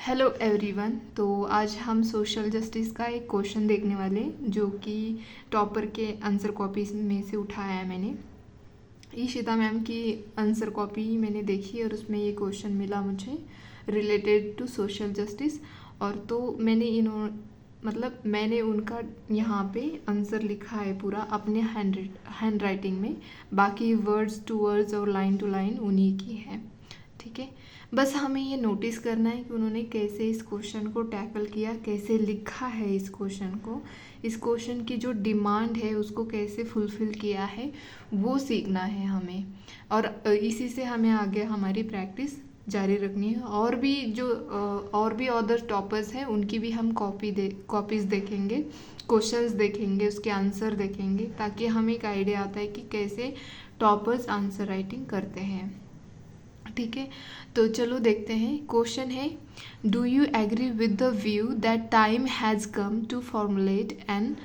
Hello everyone. तो आज हम सोशल जस्टिस का एक क्वेश्चन देखने वाले जो कि टॉपर के आंसर कॉपीज में से उठाया है मैंने। ईशिता मैम की आंसर कॉपी मैंने देखी और उसमें ये क्वेश्चन मिला मुझे रिलेटेड टू सोशल जस्टिस। और तो मैंने उनका यहाँ पे आंसर लिखा है पूरा अपने हैंड राइटिंग में। बाकी वर्ड्स टू वर्ड्स और लाइन टू लाइन उन्हीं की है। ठीक है, बस हमें ये नोटिस करना है कि उन्होंने कैसे इस क्वेश्चन को टैकल किया, कैसे लिखा है इस क्वेश्चन को, इस क्वेश्चन की जो डिमांड है उसको कैसे फुलफ़िल किया है, वो सीखना है हमें। और इसी से हमें आगे हमारी प्रैक्टिस जारी रखनी है। और भी अदर टॉपर्स हैं उनकी भी हम कॉपीज़ देखेंगे, क्वेश्चंस देखेंगे, उसके आंसर देखेंगे, ताकि हमें एक आइडिया आता है कि कैसे टॉपर्स आंसर राइटिंग करते हैं। ठीक है, तो चलो देखते हैं। क्वेश्चन है, do you agree with the view that time has come to formulate an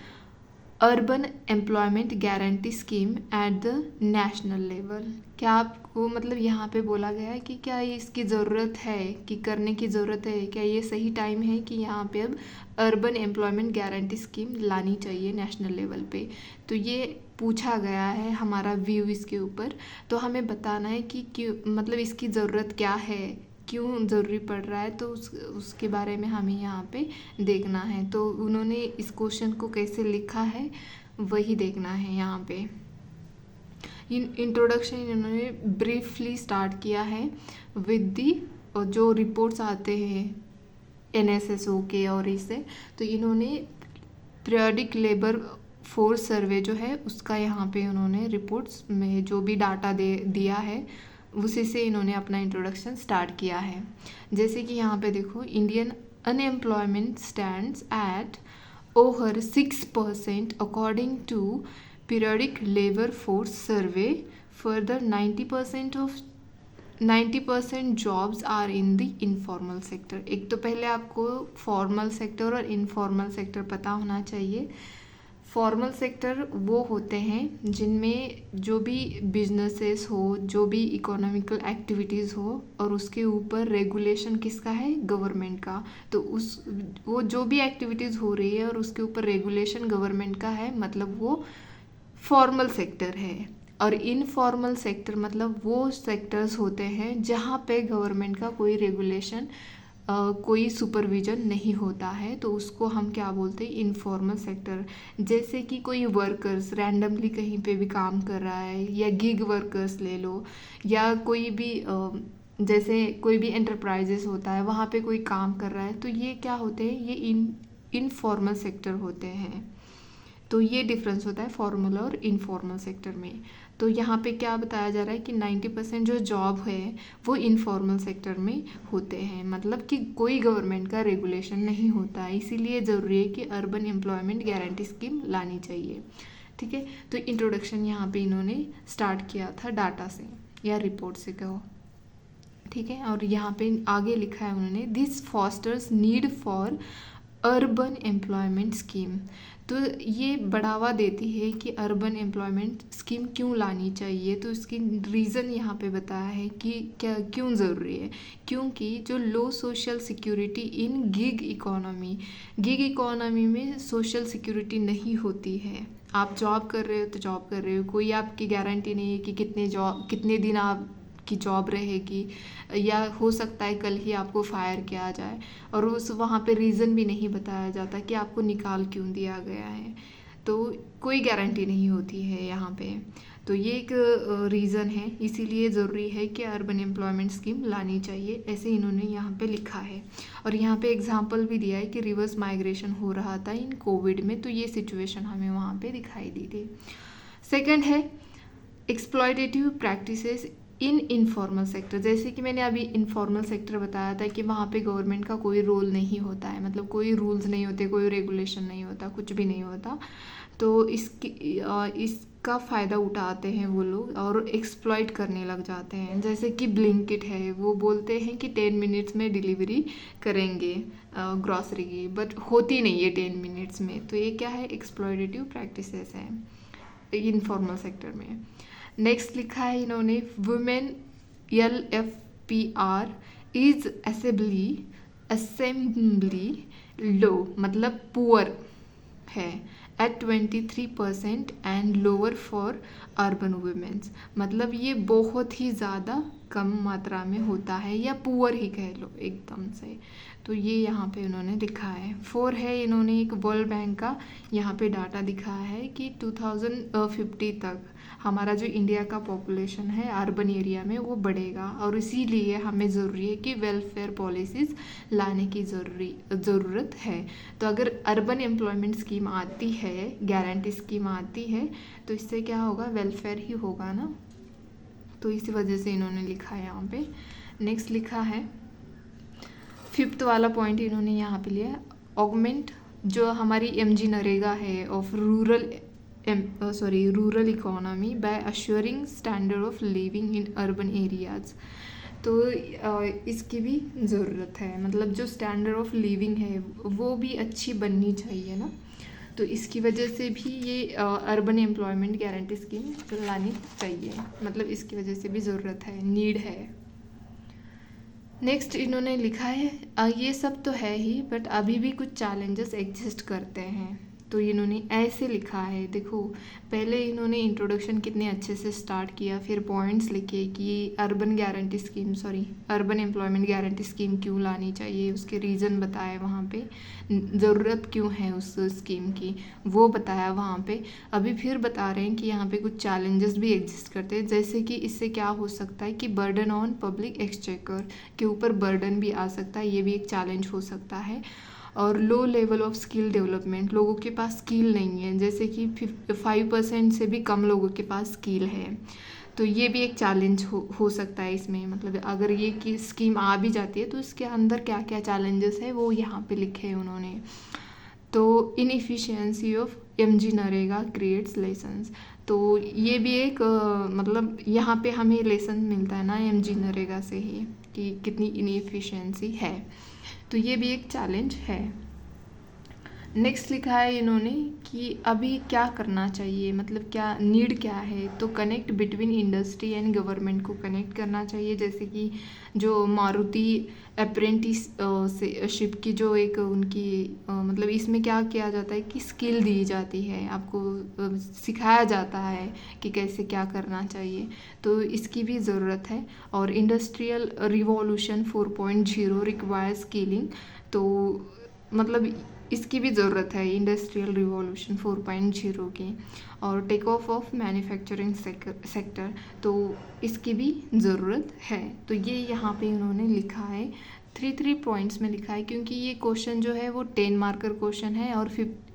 urban employment guarantee scheme at the national level? क्या आपको यहाँ पे बोला गया है कि क्या इसकी ज़रूरत है, कि करने की ज़रूरत है, क्या ये सही टाइम है कि यहाँ पे अब अर्बन एम्प्लॉयमेंट गारंटी स्कीम लानी चाहिए नेशनल लेवल पे? तो ये पूछा गया है हमारा व्यू इसके ऊपर। तो हमें बताना है कि क्यों, इसकी ज़रूरत क्या है, क्यों ज़रूरी पड़ रहा है, तो उसके बारे में हमें यहाँ पे देखना है। तो उन्होंने इस क्वेश्चन को कैसे लिखा है वही देखना है यहाँ पे। इंट्रोडक्शन इन्होंने ब्रीफली स्टार्ट किया है विद दी जो रिपोर्ट्स आते हैं NSSO के और इससे। तो इन्होंने पीरियडिक लेबर फोर्स सर्वे जो है उसका यहाँ पे उन्होंने रिपोर्ट्स में जो भी डाटा दिया है उसी से इन्होंने अपना इंट्रोडक्शन स्टार्ट किया है। जैसे कि यहाँ पे देखो, Indian unemployment stands at over 6% according to periodic labour force survey. Further 90% jobs are in the informal sector. एक तो पहले आपको फॉर्मल सेक्टर और इनफॉर्मल सेक्टर पता होना चाहिए। फॉर्मल सेक्टर वो होते हैं जिनमें जो भी बिजनेसेस हो, जो भी इकोनॉमिकल एक्टिविटीज़ हो और उसके ऊपर रेगुलेशन किसका है, गवर्नमेंट का। तो वो जो भी एक्टिविटीज़ हो रही है और उसके ऊपर रेगुलेशन गवर्नमेंट का है, मतलब वो फॉर्मल सेक्टर है। और इनफॉर्मल सेक्टर वो सेक्टर्स होते हैं जहाँ पे गवर्नमेंट का कोई रेगुलेशन, कोई सुपरविजन नहीं होता है, तो उसको हम क्या बोलते हैं, इनफॉर्मल सेक्टर। जैसे कि कोई वर्कर्स रैंडमली कहीं पे भी काम कर रहा है, या गिग वर्कर्स ले लो, या कोई भी जैसे कोई भी एंटरप्राइजेस होता है वहाँ पे कोई काम कर रहा है, तो ये क्या होते हैं, ये इनफॉर्मल सेक्टर होते हैं। तो ये डिफरेंस होता है फॉर्मल और इनफॉर्मल सेक्टर में। तो यहाँ पे क्या बताया जा रहा है कि 90% जो जॉब है वो इनफॉर्मल सेक्टर में होते हैं, मतलब कि कोई गवर्नमेंट का रेगुलेशन नहीं होता है। इसीलिए ज़रूरी है कि अर्बन एम्प्लॉयमेंट गारंटी स्कीम लानी चाहिए। ठीक है, तो इंट्रोडक्शन यहाँ पे इन्होंने स्टार्ट किया था डाटा से या रिपोर्ट से कहो। ठीक है, और यहाँ पे आगे लिखा है उन्होंने, this fosters need for urban employment scheme. तो ये बढ़ावा देती है कि अर्बन एम्प्लॉयमेंट स्कीम क्यों लानी चाहिए। तो इसकी रीज़न यहाँ पे बताया है कि क्या क्यों ज़रूरी है। क्योंकि जो लो सोशल सिक्योरिटी इन गिग इकोनॉमी में सोशल सिक्योरिटी नहीं होती है। आप जॉब कर रहे हो तो जॉब कर रहे हो, कोई आपकी गारंटी नहीं है कि कितने दिन आपकी जॉब रहेगी, या हो सकता है कल ही आपको फायर किया जाए। और वहाँ पे रीज़न भी नहीं बताया जाता कि आपको निकाल क्यों दिया गया है, तो कोई गारंटी नहीं होती है यहाँ पे। तो ये एक रीज़न है, इसीलिए ज़रूरी है कि अर्बन एम्प्लॉयमेंट स्कीम लानी चाहिए, ऐसे इन्होंने यहाँ पे लिखा है। और यहाँ पे एग्जांपल भी दिया है कि रिवर्स माइग्रेशन हो रहा था इन कोविड में, तो ये सिचुएशन हमें वहाँ पे दिखाई दी थी। सेकेंड है एक्सप्लॉयटेटिव प्रैक्टिसेस इन इनफॉर्मल सेक्टर। जैसे कि मैंने अभी इनफॉर्मल सेक्टर बताया था कि वहाँ पे गवर्नमेंट का कोई रोल नहीं होता है, मतलब कोई रूल्स नहीं होते, कोई रेगुलेशन नहीं होता, कुछ भी नहीं होता। तो इसका फ़ायदा उठाते हैं वो लोग और एक्सप्लॉइट करने लग जाते हैं। जैसे कि ब्लिंकिट है, वो बोलते हैं कि 10 मिनट्स में डिलीवरी करेंगे ग्रॉसरी की, बट होती नहीं है 10 मिनट्स में। तो ये क्या है, एक्सप्लॉयटेटिव प्रैक्टिसेस हैं इनफॉर्मल सेक्टर में। नेक्स्ट लिखा है इन्होंने, women LFPR is abysmally abysmally low मतलब पुअर है at 23% and lower for urban women's, मतलब ये बहुत ही ज़्यादा कम मात्रा में होता है या पुअर ही कह लो एकदम से। तो ये यहाँ पे उन्होंने लिखा है। 4 है, इन्होंने एक वर्ल्ड बैंक का यहाँ पे डाटा दिखाया है कि 2050 तक हमारा जो इंडिया का पॉपुलेशन है अर्बन एरिया में वो बढ़ेगा, और इसीलिए हमें ज़रूरी है कि वेलफेयर पॉलिसीज़ लाने की ज़रूरत है। तो अगर अर्बन एम्प्लॉयमेंट स्कीम आती है, गारंटी स्कीम आती है, तो इससे क्या होगा, वेलफेयर ही होगा ना। तो इसी वजह से इन्होंने लिखा है यहाँ पे। नेक्स्ट लिखा है 5th वाला पॉइंट इन्होंने यहाँ पे लिया, ऑगमेंट जो हमारी MG नरेगा है of rural economy bye assuring standard of living in urban areas. तो इसकी भी ज़रूरत है, मतलब जो स्टैंडर्ड ऑफ लिविंग है वो भी अच्छी बननी चाहिए ना। तो इसकी वजह से भी ये अर्बन एम्प्लॉयमेंट गारंटी स्कीम लानी चाहिए, मतलब इसकी वजह से भी ज़रूरत है, नीड है। नेक्स्ट इन्होंने लिखा है ये सब तो है ही बट अभी भी कुछ चैलेंजेस एग्जिस्ट करते हैं। तो इन्होंने ऐसे लिखा है, देखो पहले इन्होंने इंट्रोडक्शन कितने अच्छे से स्टार्ट किया, फिर पॉइंट्स लिखे कि अर्बन एम्प्लॉयमेंट गारंटी स्कीम क्यों लानी चाहिए, उसके रीज़न बताए वहाँ पे, ज़रूरत क्यों है उस स्कीम की वो बताया वहाँ पे। अभी फिर बता रहे हैं कि यहाँ पे कुछ चैलेंजेस भी एग्जिस्ट करते हैं, जैसे कि इससे क्या हो सकता है कि बर्डन ऑन पब्लिक एक्सचेकर के ऊपर बर्डन भी आ सकता है, ये भी एक चैलेंज हो सकता है। और low level of skill development, लोगों के पास स्किल नहीं है, जैसे कि 5% से भी कम लोगों के पास स्किल है, तो ये भी एक चैलेंज हो सकता है इसमें। मतलब अगर ये की स्कीम आ भी जाती है तो इसके अंदर क्या क्या चैलेंजेस है वो यहाँ पे लिखे हैं उन्होंने। तो inefficiency of MG NREGA creates lessons, तो ये भी एक मतलब यहाँ पे हमें लेसन मिलता है ना MG नरेगा से ही कि कितनी इनएफिशिएंसी है, तो ये भी एक चैलेंज है। नेक्स्ट लिखा है इन्होंने कि अभी क्या करना चाहिए, मतलब क्या नीड क्या है, तो connect between industry and government को कनेक्ट करना चाहिए। जैसे कि जो मारुति अप्रेंटिसशिप की जो एक उनकी मतलब इसमें क्या किया जाता है कि स्किल दी जाती है, आपको सिखाया जाता है कि कैसे क्या करना चाहिए, तो इसकी भी ज़रूरत है। और इंडस्ट्रियल रिवॉल्यूशन 4.0 रिक्वायर स्किलिंग, तो मतलब इसकी भी ज़रूरत है इंडस्ट्रियल रिवॉल्यूशन 4.0 की। और टेक ऑफ मैन्युफैक्चरिंग सेक्टर, तो इसकी भी ज़रूरत है। तो ये यहाँ पे इन्होंने लिखा है 3 पॉइंट्स में लिखा है, क्योंकि ये क्वेश्चन जो है वो 10 मार्कर क्वेश्चन है और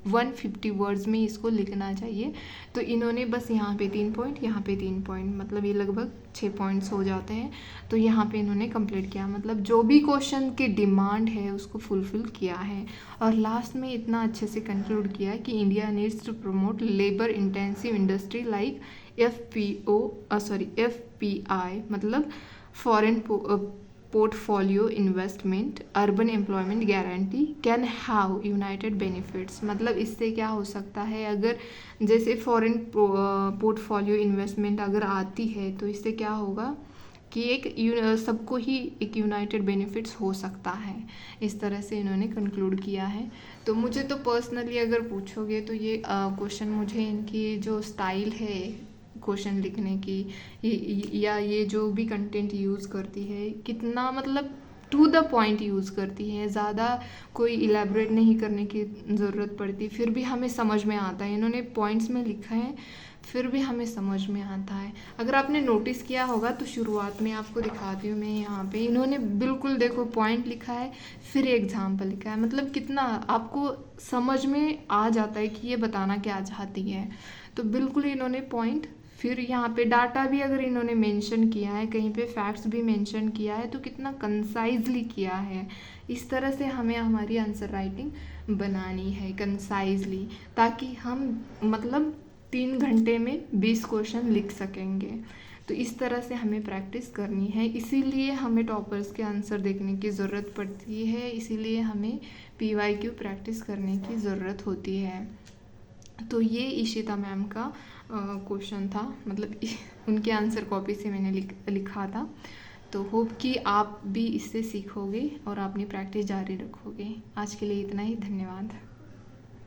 150 वर्ड्स में इसको लिखना चाहिए। तो इन्होंने बस यहाँ पे 3 पॉइंट, यहाँ पे 3 पॉइंट, मतलब ये लगभग 6 पॉइंट्स हो जाते हैं। तो यहाँ पे इन्होंने कंप्लीट किया, मतलब जो भी क्वेश्चन की डिमांड है उसको फुलफिल किया है। और लास्ट में इतना अच्छे से कंक्लूड किया कि India needs to promote labour intensive industry like FPI, मतलब foreign portfolio investment, urban employment guarantee can have united benefits. मतलब इससे क्या हो सकता है, अगर जैसे फॉरेन पोर्टफोलियो इन्वेस्टमेंट अगर आती है तो इससे क्या होगा कि एक सबको ही एक यूनाइटेड बेनिफिट्स हो सकता है। इस तरह से इन्होंने कंक्लूड किया है। तो मुझे तो पर्सनली अगर पूछोगे तो ये क्वेश्चन, मुझे इनकी जो स्टाइल है क्वेश्चन लिखने की या ये जो भी कंटेंट यूज़ करती है, कितना मतलब टू द पॉइंट यूज़ करती है, ज़्यादा कोई इलेबोरेट नहीं करने की ज़रूरत पड़ती, फिर भी हमें समझ में आता है। इन्होंने पॉइंट्स में लिखा है फिर भी हमें समझ में आता है। अगर आपने नोटिस किया होगा तो शुरुआत में आपको दिखाती हूँ मैं, यहाँ पे इन्होंने बिल्कुल देखो पॉइंट लिखा है फिर एग्जाम्पल लिखा है, मतलब कितना आपको समझ में आ जाता है कि ये बताना क्या चाहती है। तो बिल्कुल इन्होंने पॉइंट, फिर यहाँ पे डाटा भी अगर इन्होंने मेंशन किया है, कहीं पे फैक्ट्स भी मेंशन किया है, तो कितना कंसाइजली किया है। इस तरह से हमें हमारी आंसर राइटिंग बनानी है कंसाइजली, ताकि हम मतलब 3 घंटे में 20 क्वेश्चन लिख सकेंगे। तो इस तरह से हमें प्रैक्टिस करनी है, इसीलिए हमें टॉपर्स के आंसर देखने की ज़रूरत पड़ती है, इसीलिए हमें PYQ प्रैक्टिस करने की ज़रूरत होती है। तो ये इशिता मैम का क्वेश्चन था, मतलब उनके आंसर कॉपी से मैंने लिखा था। तो होप कि आप भी इससे सीखोगे और अपनी प्रैक्टिस जारी रखोगे। आज के लिए इतना ही, धन्यवाद।